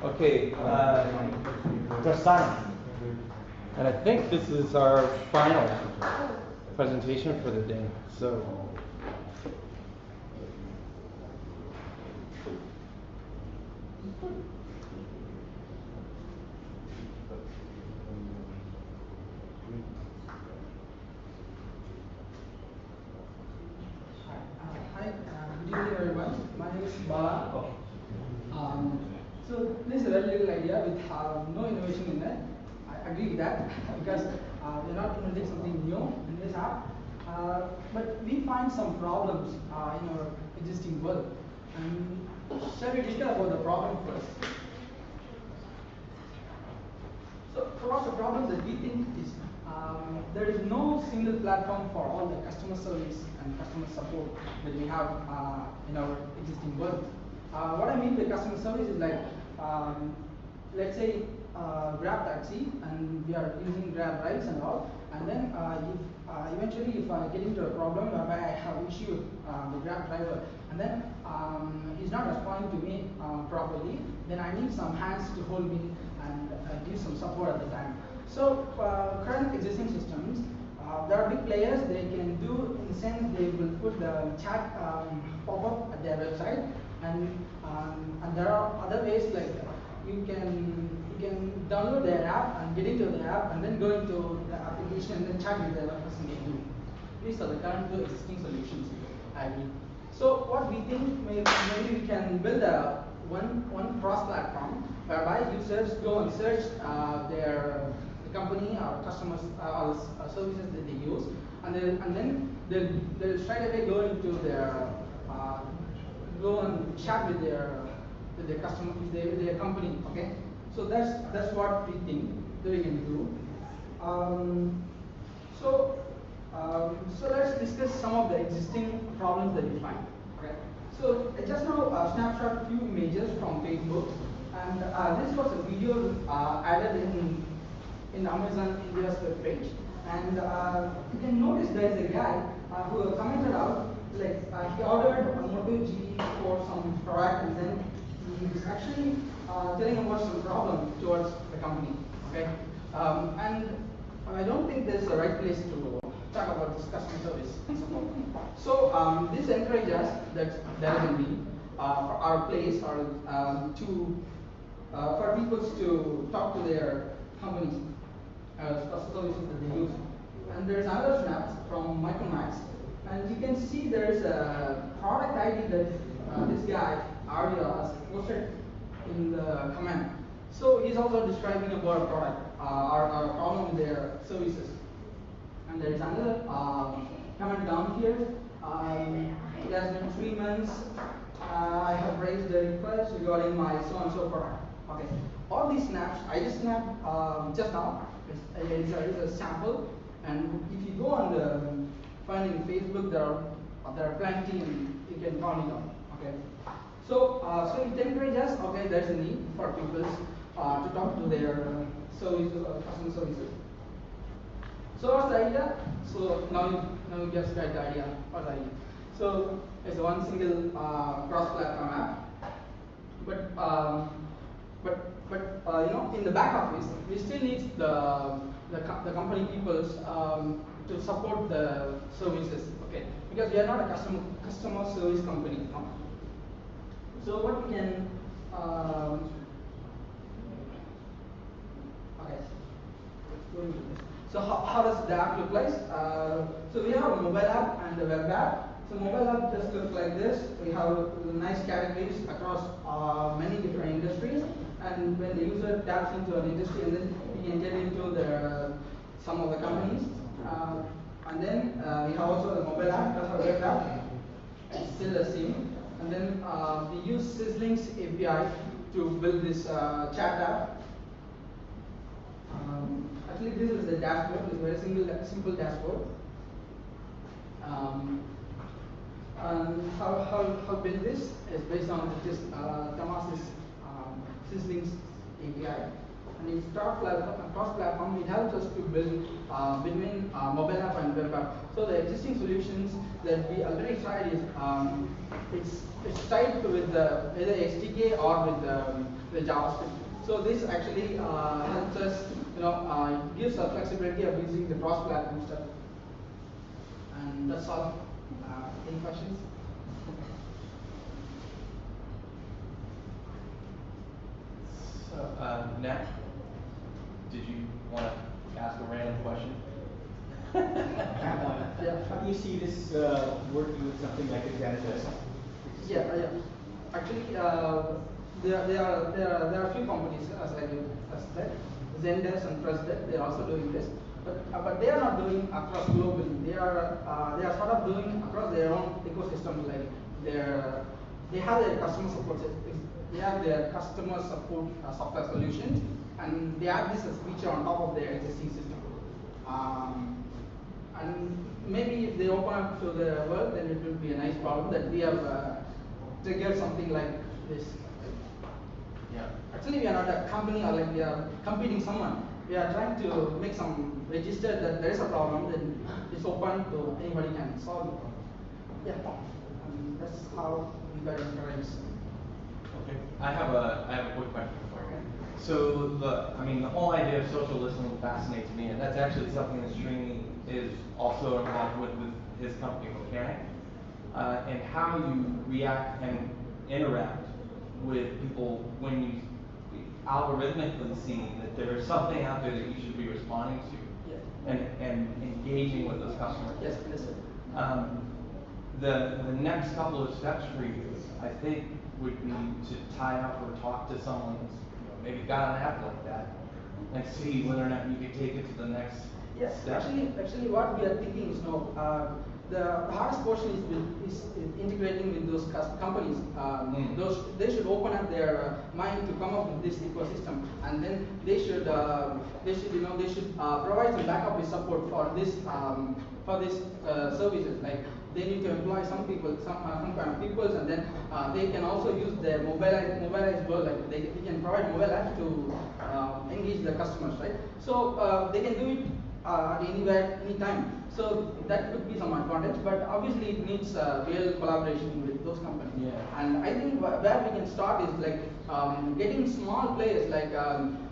Okay, Prasanna. And I think this is our final presentation for the day. So, Hi, good evening everyone. My name is Bala. So this is a very little idea with no innovation in it. I agree with that because we're not inventing something new in this app. But we find some problems in our existing world. And shall we discuss about the problem first? So what's the problem that we think is there is no single platform for all the customer service and customer support that we have in our existing world. What I mean by customer service is like, let's say Grab taxi, and we are using Grab rides and all, and then if eventually if I get into a problem whereby I have issue with the Grab driver, and then he's not responding to me properly, then I need some hands to hold me and give some support at the time. So current existing systems, there are big players. They can do in the sense they will put the chat pop-up at their website, and there are other ways like you can download their app and get into the app and then go into the application and then chat with the other person again. These are the current two existing solutions, I mean. So what we think maybe we can build a one cross platform whereby users go and search the company or customers or services that they use, and then they'll straight away go into their go and chat with their customer with their company. Okay, so that's what we think that we can do. So so let's discuss some of the existing problems that we find. Okay. So I just now snapshot few images from Facebook, and this was a video added in Amazon India's web page, and you can notice there is a guy who commented out like he ordered a Moto G for some product, and then he was actually telling about some problem towards the company. Okay, and I don't think this is the right place to talk about this customer service and support. So this encourages us that there is a need for our place or for people to talk to their companies services that they use. And there's another snap from Micromax, and you can see there's a product ID that this guy Arya has posted in the comment. So he's also describing about a product or a problem with their services. And there is another comment down here. It has been 3 months. I have raised the request regarding my so and so product. Okay. All these snaps I just snapped just now. It's a sample. And if you go on the finding Facebook, there are plenty, and you can count it out. Okay. So so it encourages. Okay, there's a need for people to talk to their customer services. So what's the idea? So now you just get the idea. What's the idea? So it's one single cross-platform app, but you know, in the back office we still need the company peoples to support the services. Okay, because we are not a customer service company. No? So what we can okay. So how does the app look like? So we have a mobile app and a web app. So mobile app just looks like this. We have nice categories across many different industries, and when the user taps into an industry, and then we can get into some of the companies. And then we have also the mobile app plus our web app. It's still the same. And then we use Sizzling's API to build this chat app. Actually, this is the dashboard. It's a very simple dashboard. And how build this is based on this Thomas's Sizzling's API, and it's cross-platform. It helps us to build between mobile app and web app. So the existing solutions that we already tried is it's tied with the either SDK or with the JavaScript. So this actually helps us, gives us flexibility of using the cross-platform stuff. And that's all. Any questions? So, Nat, did you want to ask a random question? Yeah. How do you see this working with something like a Zendesk? Yeah. Actually, there are a few companies as that, Zendesk and President. They are also doing this, but they are not doing across globally. They are sort of doing across their own ecosystem. Like they have their customer support. They have their customer support software solution, and they add this as feature on top of their existing system. And maybe if they open up to the world, then it will be a nice problem that we have triggered something like this. Yeah. Actually, we are not a company or like we are competing someone. We are trying to make some register that there is a problem, then it's open to anybody can solve it. Yeah. And that's how we got encouraged. Okay. I have a quick question for you. So the whole idea of social listening fascinates me, and that's actually something that Srini is also involved with his company, Mechanic, and how you react and interact with people when you algorithmically see that there is something out there that you should be responding to, Yeah. and engaging with those customers. Yes, sir. The next couple of steps for you, I think, would be to tie up or talk to someone that's maybe got an app like that, and see whether or not you could take it to the next Yes, step. actually, what we are thinking is the hardest portion is integrating with those companies. They should open up their mind to come up with this ecosystem, and then they should provide some backup with support for this services. Like they need to employ some people, some kind of people, and then they can also use their mobilized world. Like they can provide mobile apps to engage the customers, right? So they can do it at anywhere, anytime. So that could be some advantage, but obviously it needs real collaboration with those companies. Yeah. And I think where we can start is like getting small players like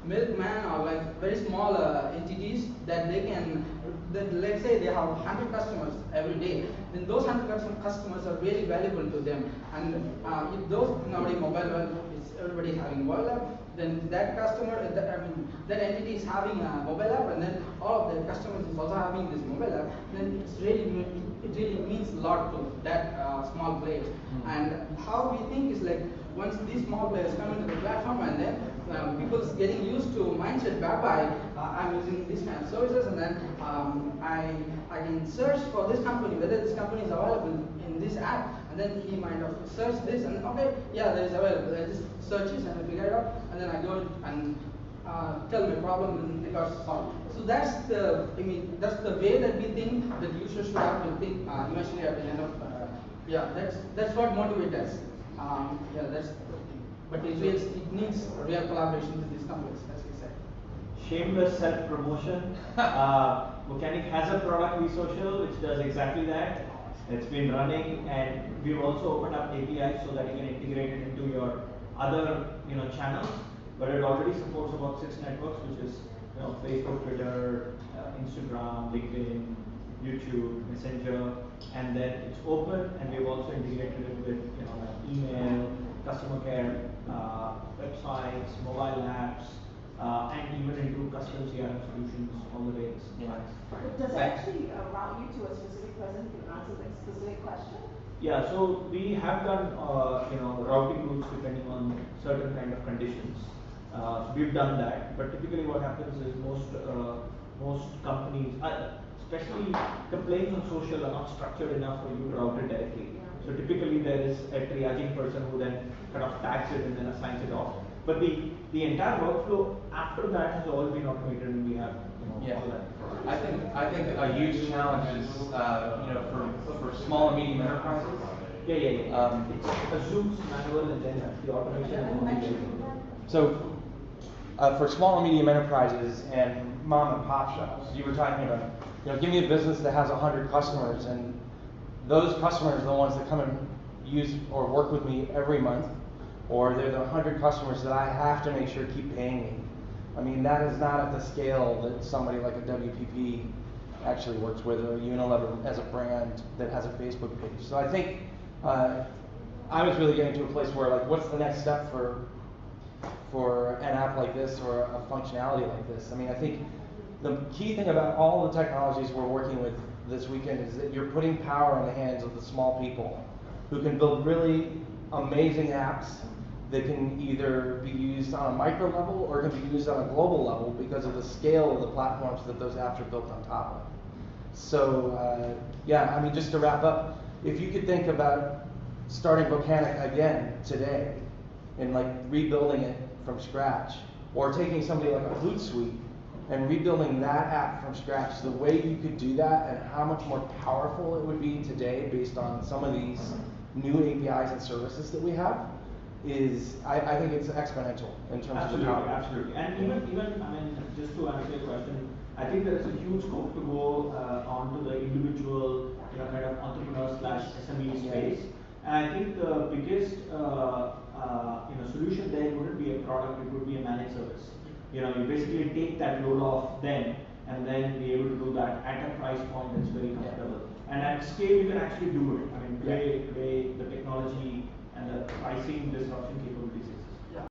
Milkman or like very small entities that they can. That let's say they have 100 customers every day, then those 100 customers are really valuable to them. And if those nowadays mobile world is everybody having mobile app, then that customer, that entity is having a mobile app, and then all of the customers is also having this mobile app, then it really means a lot to that small players. And how we think is like once these small players come into the platform, and then people's getting used to mindset whereby I'm using this kind of services, and then I can search for this company, whether this company is available in this app, and then he might have searched this, and okay, yeah, there is available. I just search it and I figure it out, and then I go and tell my problem and it got solved. So that's the way that we think that users should have to think eventually at the end of that's what motivates us. That's the thing. But it needs real collaboration with these companies, as we said. Shameless self-promotion. Mechanic has a product, VSocial, which does exactly that. It's been running, and we've also opened up APIs so that you can integrate it into your other channels. But it already supports about 6 networks, which is Facebook, Twitter, Instagram, LinkedIn, YouTube, Messenger, and then it's open, and we've also integrated it with email, customer care, websites, mobile apps, and even into custom CRM solutions, all the ways. Does it actually route you to a specific person who answers a specific question? Yeah, so we have done routing routes depending on certain kind of conditions. So we've done that, but typically what happens is most companies, especially complaints on social, are not structured enough for you to route it directly. So typically there is a triaging person who then kind of tags it and then assigns it off. But the entire workflow after that has all been automated, and we have all that. I think a huge challenge is for small and medium enterprises. Yeah. It's a Zoom's manual, and then the automation is only. So for small and medium enterprises and mom and pop shops, you were talking about, give me a business that has 100 customers, and those customers are the ones that come and use or work with me every month, or they're the 100 customers that I have to make sure keep paying me. I mean, that is not at the scale that somebody like a WPP actually works with, or Unilever as a brand that has a Facebook page. So I think I was really getting to a place where, like, what's the next step for an app like this or a functionality like this? I mean, I think the key thing about all the technologies we're working with this weekend is that you're putting power in the hands of the small people who can build really amazing apps that can either be used on a micro level or can be used on a global level because of the scale of the platforms that those apps are built on top of. So yeah, I mean, just to wrap up, if you could think about starting Volcanic again today and like rebuilding it from scratch, or taking somebody like a Hootsuite and rebuilding that app from scratch, the way you could do that and how much more powerful it would be today based on some of these new APIs and services that we have is, I think it's exponential in terms of the power. Absolutely. And even, I mean, just to answer your question, I think there is a huge scope to go onto the individual, kind of entrepreneur slash SME space. And I think the biggest, solution there wouldn't be a product; it would be a managed service. You basically take that load off them, and then be able to do that at a price point that's very comfortable. And at scale, you can actually do it. I mean, today the technology and the pricing disruption capabilities